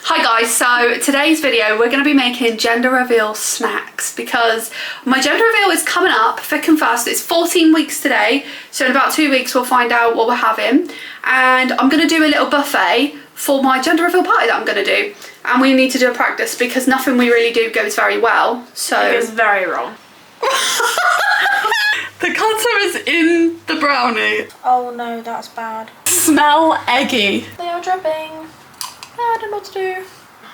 Hi guys, so today's video we're going to be making gender reveal snacks because my gender reveal is coming up thick and fast. It's 14 weeks today, so in about 2 weeks we'll find out what we're having, and I'm going to do a little buffet for my gender reveal party that I'm going to do, and we need to do a practice because nothing we really do goes very well. So it goes very wrong. The contour is in the brownie. Oh no, that's bad. Smell eggy. They are dripping. I don't know what to do.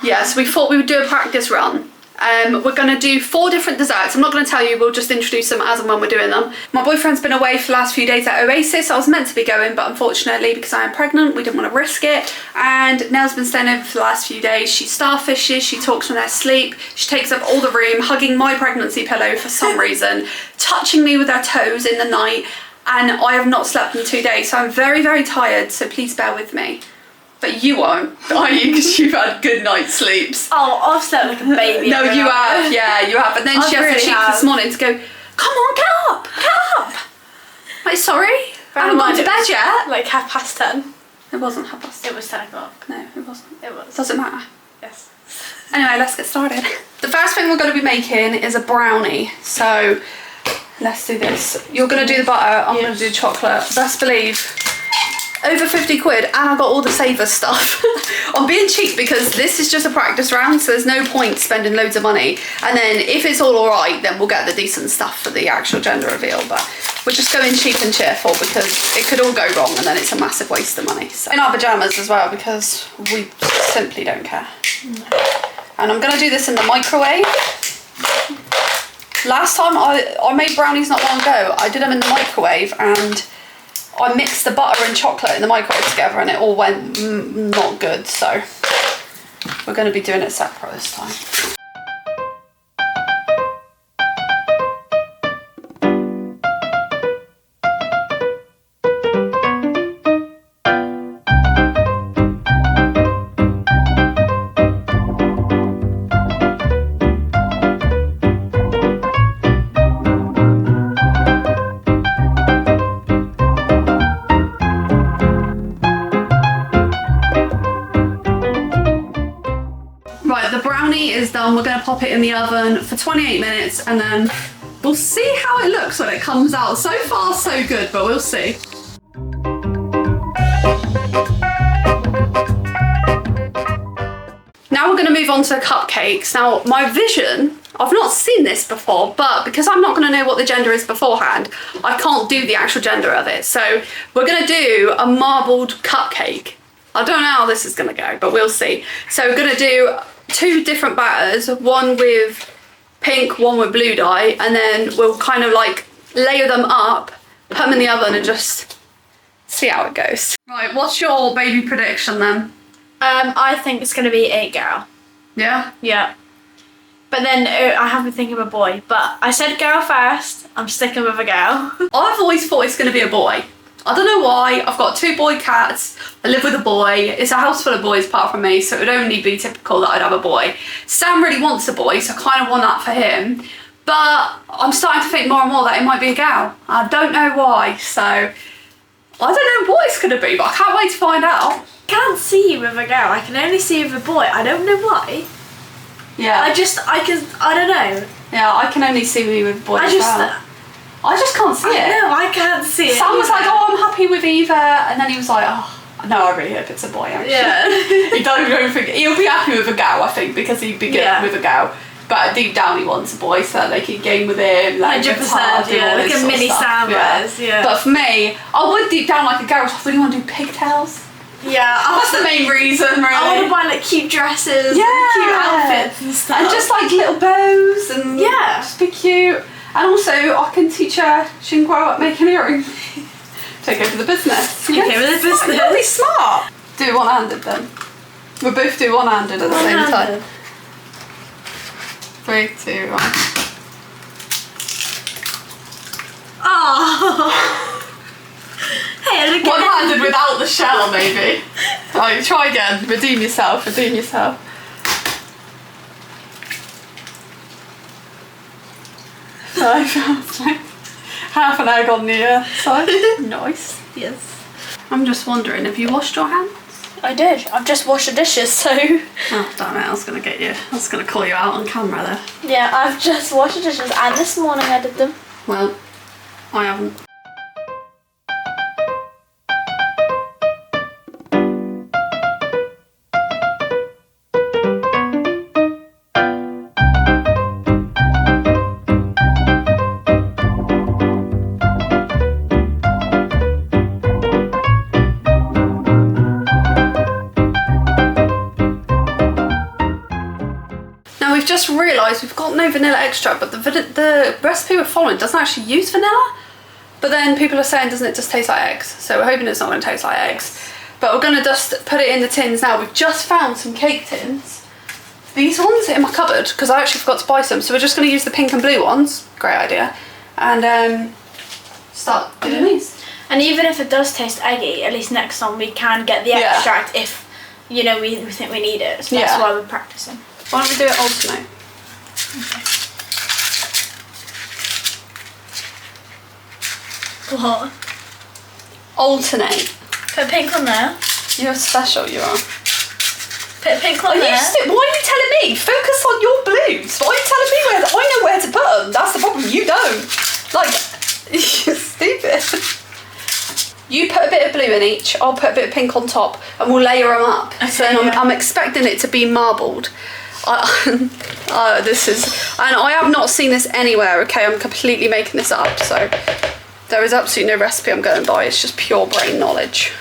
Yeah, so we thought we would do a practice run. We're going to do 4 different desserts. I'm not going to tell you, we'll just introduce them as and when we're doing them. My boyfriend's been away for the last few days at Oasis. I was meant to be going, but unfortunately, because I am pregnant, we didn't want to risk it. And Nell's been staying over for the last few days. She starfishes, she talks in her sleep, she takes up all the room, hugging my pregnancy pillow for some reason, touching me with her toes in the night, and I have not slept in 2 days, so I'm very, very tired, so please bear with me. But you won't, are you? Because you've had good night's sleeps. Oh, I've slept like a baby. No, you have. Yeah, you have. And then she has the cheek this morning to go, come on, get up, get up. Like, sorry, I haven't gone to bed yet. Like 10:30. It wasn't 10:30. It was 10 o'clock. No, it wasn't. It was. Doesn't matter. Yes. Anyway, let's get started. The first thing we're going to be making is a brownie. So let's do this. You're going to do the butter. I'm going to do the chocolate. Best believe. Over 50 quid, and I've got all the saver stuff. I'm being cheap because this is just a practice round, so there's no point spending loads of money. And then if it's all alright, then we'll get the decent stuff for the actual gender reveal. But we're just going cheap and cheerful because it could all go wrong and then it's a massive waste of money. So, in our pyjamas as well, because we simply don't care. And I'm going to do this in the microwave. Last time I made brownies not long ago, I did them in the microwave and I mixed the butter and chocolate in the microwave together and it all went not good, so we're going to be doing it separate this time. Is done. We're going to pop it in the oven for 28 minutes and then we'll see how it looks when it comes out. So far so good, but we'll see. Now we're going to move on to cupcakes. Now my vision, I've not seen this before, but because I'm not going to know what the gender is beforehand, I can't do the actual gender of it. So we're going to do a marbled cupcake. I don't know how this is going to go, but we'll see. So we're going to do 2 different batters, one with pink, one with blue dye, and then we'll kind of like layer them up, put them in the oven and just see how it goes. Right, what's your baby prediction then? I think it's going to be a girl. Yeah? Yeah. But then I have been thinking of a boy, but I said girl first. I'm sticking with a girl. I've always thought it's going to be a boy. I don't know why. I've got 2 boy cats. I live with a boy. It's a house full of boys apart from me, so it would only be typical that I'd have a boy. Sam really wants a boy, so I kind of want that for him. But I'm starting to think more and more that it might be a girl. I don't know why, so I don't know what it's going to be, but I can't wait to find out. I can't see you with a girl. I can only see you with a boy. I don't know why. Yeah. I don't know. Yeah, I can only see me with boys as well. I just can't see it. No, I can't see it. Sam was like, oh, I'm happy with either. And then he was like, oh, no, I really hope it's a boy, actually. Yeah. He don't think, he'll be happy with a girl, I think, because he'd be good with a girl. But deep down he wants a boy so that they can game with him. Like 100%, yeah. Like a mini Sam was, yeah. But for me, I would deep down like a girl, I really want to do pigtails. Yeah. That's the main reason, really. I want to buy like cute dresses and cute outfits and stuff. And just like little bows and just be cute. And also, I can teach her, she can grow up making earrings. Take over the business. Take over the business. You're really smart. Do it one-handed then. We'll both do one-handed at the same time. 3, 2, 1. Oh. Hey, look at one-handed without the shell, maybe. Right, try again. Redeem yourself, redeem yourself. Half an egg on the side. Nice. Yes. I'm just wondering, have you washed your hands? I did. I've just washed the dishes, so... Oh, damn it, I was going to get you. I was going to call you out on camera there. Yeah, I've just washed the dishes and this morning I did them. Well, I haven't. We've just realised we've got no vanilla extract, but the recipe we're following doesn't actually use vanilla. But then people are saying, doesn't it just taste like eggs? So we're hoping it's not going to taste like eggs. But we're going to just put it in the tins now. We've just found some cake tins. These ones in my cupboard, because I actually forgot to buy some. So we're just going to use the pink and blue ones. Great idea. And start doing these. And even if it does taste eggy, at least next time we can get the extract if, you know, we think we need it. So that's why we're practicing. Why don't we do it alternate? Okay. What? Alternate. Put pink on there. You're special, you are. Put pink on there. Why are you telling me? Focus on your blues. Why are you telling me where? I know where to put them. That's the problem. You don't. Like, you're stupid. You put a bit of blue in each. I'll put a bit of pink on top, and we'll layer them up. Okay, so I'm expecting it to be marbled. This is, and I have not seen this anywhere. Okay, I'm completely making this up. So there is absolutely no recipe I'm going by. It's just pure brain knowledge.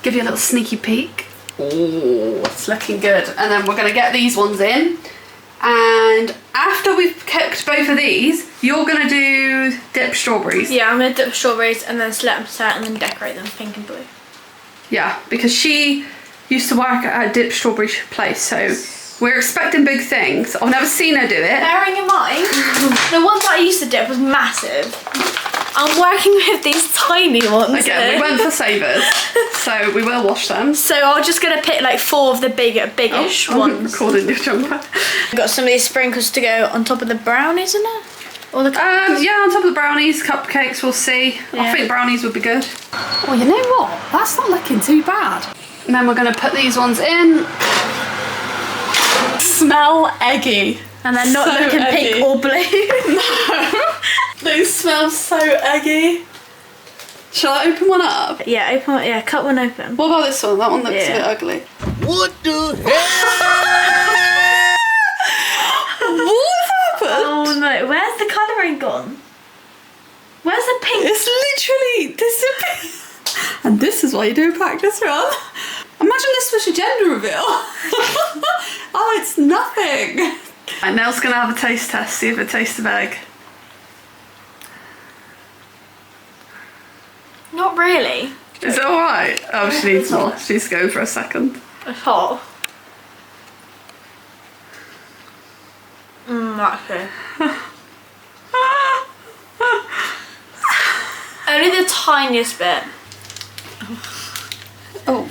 Give you a little sneaky peek. Oh, it's looking good. And then we're going to get these ones in. And after we've cooked both of these, you're going to do dip strawberries. Yeah, I'm going to dip strawberries and then just let them set and then decorate them pink and blue. Yeah, because she used to work at a dip strawberry place, so we're expecting big things. I've never seen her do it. Bearing in mind, the ones that I used to dip was massive. I'm working with these tiny ones. Again, we went for savers, so we will wash them. So I'm just going to pick like 4 of the biggish ones. I'm recording your jumper. We've got some of these sprinkles to go on top of the brownies, isn't it? Or the yeah, on top of the brownies, cupcakes, we'll see. Yeah. I think brownies would be good. Oh, you know what? That's not looking too bad. And then we're going to put these ones in. Smell eggy. And they're not looking eggy. Pink or blue. No. They smell so eggy. Shall I open one up? Yeah, open one. Yeah, cut one open. What about this one? That one looks a bit ugly. What the hell? What happened? Oh no, where's the colouring gone? Where's the pink? It's literally disappeared. And this is why you do a practice run. Imagine this was your gender reveal. Oh, it's nothing. Right, Nell's gonna have a taste test, see if it tastes of egg. Not really. Is it alright? Oh, she needs more. She needs to go for a second. It's hot. That's good. Only the tiniest bit. Oh.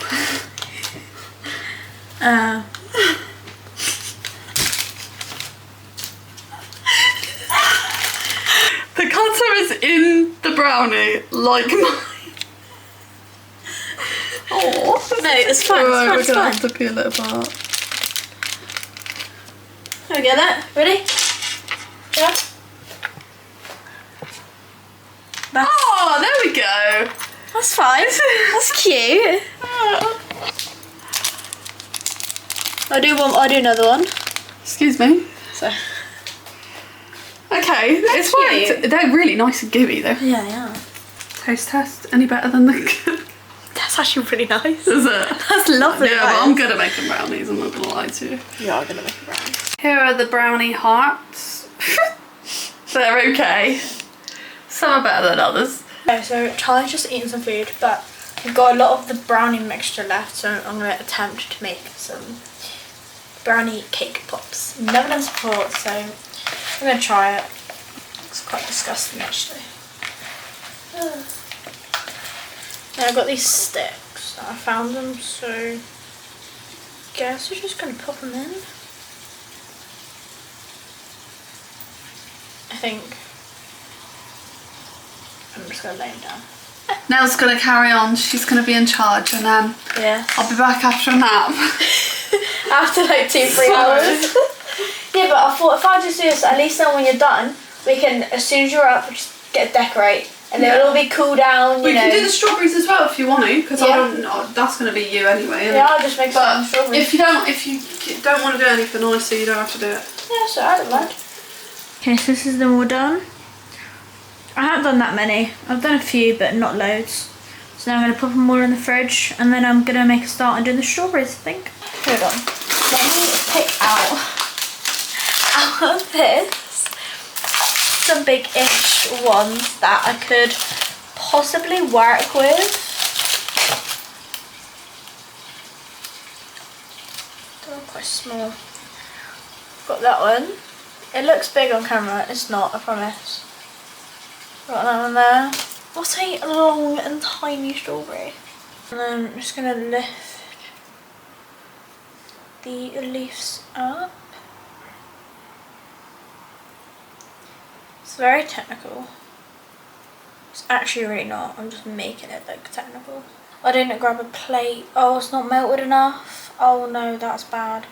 The cutter is in the brownie, like mine. Oh, no, it's fine. Right, it's we're gonna fine. have to peel it apart. Can we get that? Ready? Yeah. Oh, there we go. That's fine. That's cute. I'll do another one. Excuse me. So. Okay, it's worked. They're really nice and gooey though. Yeah, yeah. Taste test. Any better than the? That's actually pretty nice. Is it? That's lovely. Yeah, but I'm good at making brownies. I'm not gonna lie to you. You are gonna make a brownie. Here are the brownie hearts. They're okay. Some are better than others. Okay, so Charlie's just eating some food, but we've got a lot of the brownie mixture left, so I'm going to attempt to make some brownie cake pops. Never done this before, so I'm gonna try it. It's quite disgusting actually. Then I've got these sticks. I found them, so guess we're just gonna pop them in. I think I'm just gonna lay them down. Nell's gonna carry on. She's gonna be in charge, and yeah, I'll be back after a nap. after like 2-3 hours. Yeah, but I thought if I just do this, at least then when you're done, we can, as soon as you're up, just get a decorate, and then it'll all be cool down. You know. We can do the strawberries as well if you want to, because Yeah. I don't. That's gonna be you anyway. Yeah, I'll just make some strawberries. If you don't want to do anything, honestly, you don't have to do it. Yeah, so I don't mind. Okay, so this is them all done. I haven't done that many. I've done a few, but not loads. So now I'm going to put them all in the fridge, and then I'm going to make a start on doing the strawberries, I think. Hold on. Let me pick out of this some big-ish ones that I could possibly work with. They're all quite small. Got that one. It looks big on camera. It's not, I promise. Got that one there. What a long and tiny strawberry. And then I'm just gonna lift the leaves up. It's very technical. It's actually really not. I'm just making it look technical. I didn't grab a plate. Oh, it's not melted enough. Oh no, that's bad.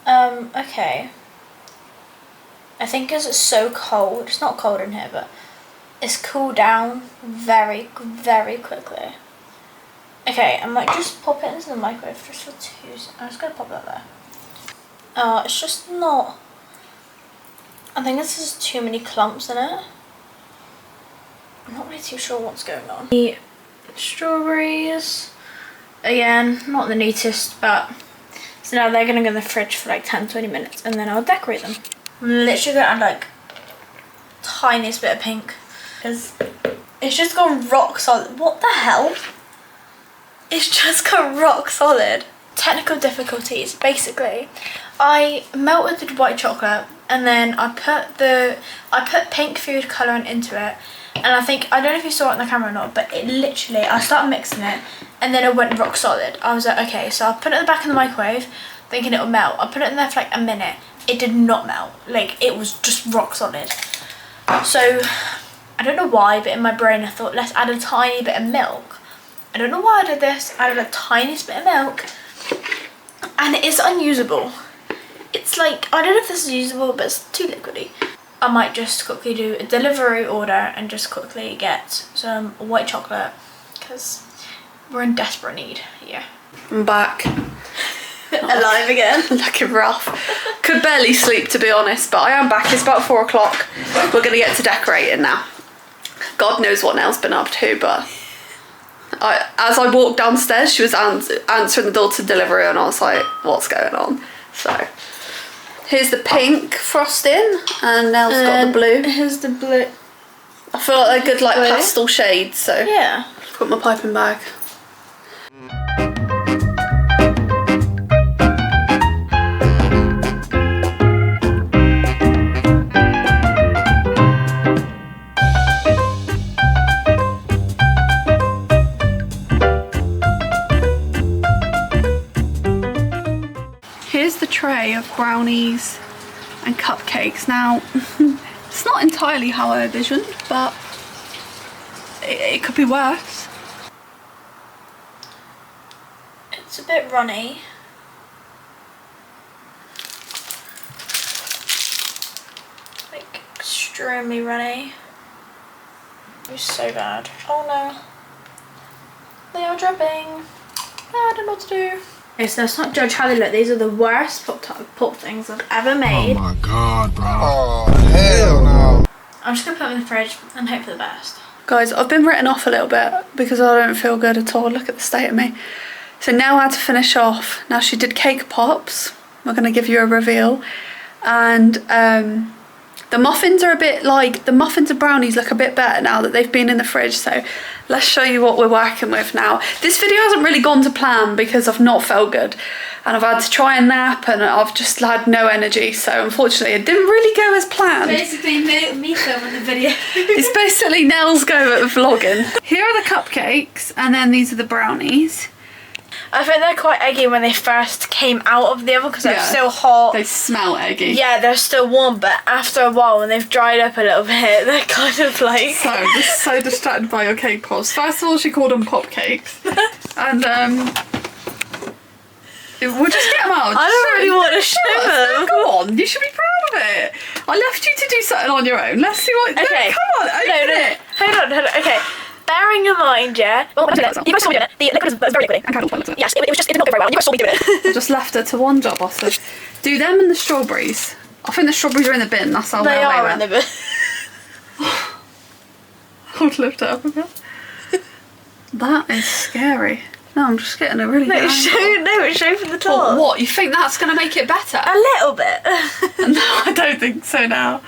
Okay. I think because it's so cold, it's not cold in here, but it's cooled down very, very quickly. Okay, I might just pop it into the microwave just for 2 seconds. I'm just going to pop that there. Oh, it's just not... I think this has too many clumps in it. I'm not really too sure what's going on. The strawberries, again, not the neatest, but... So now they're going to go in the fridge for like 10-20 minutes, and then I'll decorate them. I'm literally going to add like tiniest bit of pink. Because it's just gone rock solid. What the hell? It's just gone rock solid. Technical difficulties, basically. I melted the white chocolate and then I put pink food colouring into it, and I don't know if you saw it on the camera or not, but it literally, I started mixing it and then it went rock solid. I was like, okay, so I put it at the back of the microwave thinking it would melt. I put it in there for like a minute. It did not melt. Like, it was just rock solid. So I don't know why, but in my brain I thought, let's add a tiny bit of milk. I don't know why I did this. I added a tiniest bit of milk, and it is unusable. It's like, I don't know if this is usable, but it's too liquidy. I might just quickly do a delivery order and just quickly get some white chocolate, because we're in desperate need here. I'm back. Alive again. Looking rough. Could barely sleep, to be honest, but I am back. It's about 4 o'clock. We're going to get to decorating now. God knows what Nell's been up to, but as I walked downstairs, she was answering the door to delivery, and I was like, what's going on? So here's the pink frosting, and Nell's got the blue. Here's the blue. I feel like they're good, like, pastel shades, so yeah. I've got my piping bag. Here's the tray of brownies and cupcakes. Now, it's not entirely how I envisioned, but it could be worse. It's a bit runny. Like, extremely runny. It's so bad. Oh no. They are dripping. I don't know what to do. Okay, so let's not judge how they look. These are the worst pop things I've ever made. Oh my god, bro. Oh, hell no. I'm just gonna put them in the fridge and hope for the best. Guys, I've been written off a little bit because I don't feel good at all. Look at the state of me. So now I had to finish off. Now, she did cake pops. We're going to give you a reveal. And The muffins are a bit like, the muffins and brownies look a bit better now that they've been in the fridge. So let's show you what we're working with now. This video hasn't really gone to plan because I've not felt good. And I've had to try and nap and I've just had no energy. So unfortunately it didn't really go as planned. Basically me filming the video. It's basically Nell's go at vlogging. Here are the cupcakes and then these are the brownies. I think they're quite eggy when they first came out of the oven because they're still hot. They smell eggy. Yeah, they're still warm, but after a while when they've dried up a little bit, they're kind of like... So, just so distracted by your cake pops. First of all, she called them pop cakes. And, we'll just get them out. I don't really want to show them. Come on, you should be proud of it. I left you to do something on your own. Let's see what... Okay. No, come on, open it. Hold on. Okay. Bearing in mind, yeah. Well, you guys saw me doing it. The liquid was very liquidy. And candles by the looks of it. Yes, it did not go very well. You guys saw me doing it. I just left her to one job, I said. Do them and the strawberries. I think the strawberries are in the bin. That's how they are in the bin. I'll lift it up a bit. That is scary. No, I'm just getting a really good angle. Show from the top. What? You think that's going to make it better? A little bit. No, I don't think so now.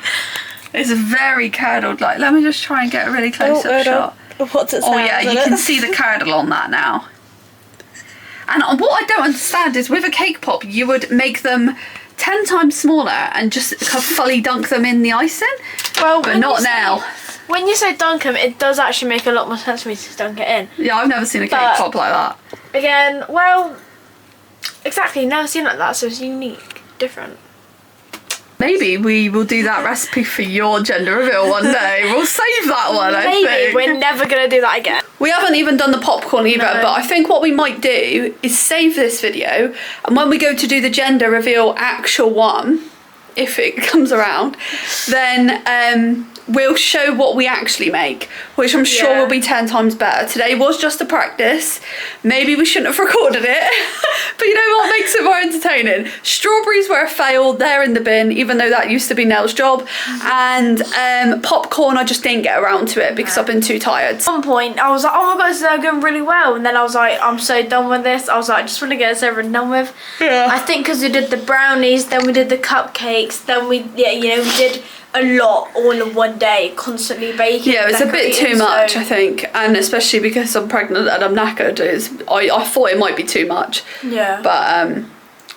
It's very curdled. Like, let me just try and get a really close-up shot. What's it Oh yeah, you can see the curdle on that now. And what I don't understand is with a cake pop, you would make them 10 times smaller and just fully dunk them in the icing. Well, but not now. When you say dunk them, it does actually make a lot more sense for me to dunk it in. Yeah, I've never seen a cake pop like that. Again, well, exactly, never seen it like that, so it's unique, different. Maybe we will do that recipe for your gender reveal one day. We'll save that one, I think. Maybe, we're never going to do that again. We haven't even done the popcorn either, but I think what we might do is save this video, and when we go to do the gender reveal actual one, if it comes around, then we'll show what we actually make, which I'm sure will be 10 times better. Today was just a practice. Maybe we shouldn't have recorded it, but you know what makes it more entertaining? Strawberries were a fail, they're in the bin, even though that used to be Nell's job. And popcorn, I just didn't get around to it because I've been too tired. At one point, I was like, oh my god, this is going really well. And then I was like, I'm so done with this. I was like, I just want to get this over and done with. Yeah. I think because we did the brownies, then we did the cupcakes, then we did a lot all in one day, constantly baking. Yeah, it was a bit too much, I think, and especially because I'm pregnant and I'm knackered. I thought it might be too much. Yeah. But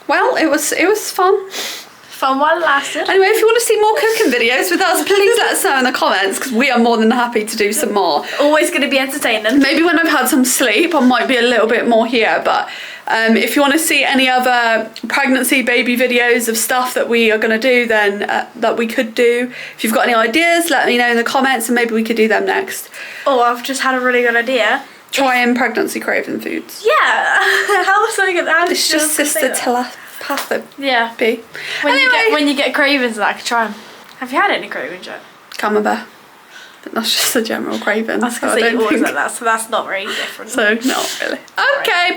well, it was fun. Fun while it lasted. Anyway, if you want to see more cooking videos with us, please let us know in the comments because we are more than happy to do some more. Always going to be entertaining. Maybe when I've had some sleep, I might be a little bit more here, but if you want to see any other pregnancy baby videos of stuff that we are going to do, then that we could do. If you've got any ideas, let me know in the comments and maybe we could do them next. Oh, I've just had a really good idea. Trying pregnancy craving foods. Yeah. How was I going to... It's just sister telepathy. Yeah. When you get cravings, I could try them. Have you had any cravings yet? Camembert. But that's just a general craving. I was going to say you always like that, so that's not very different. So, not really. Okay.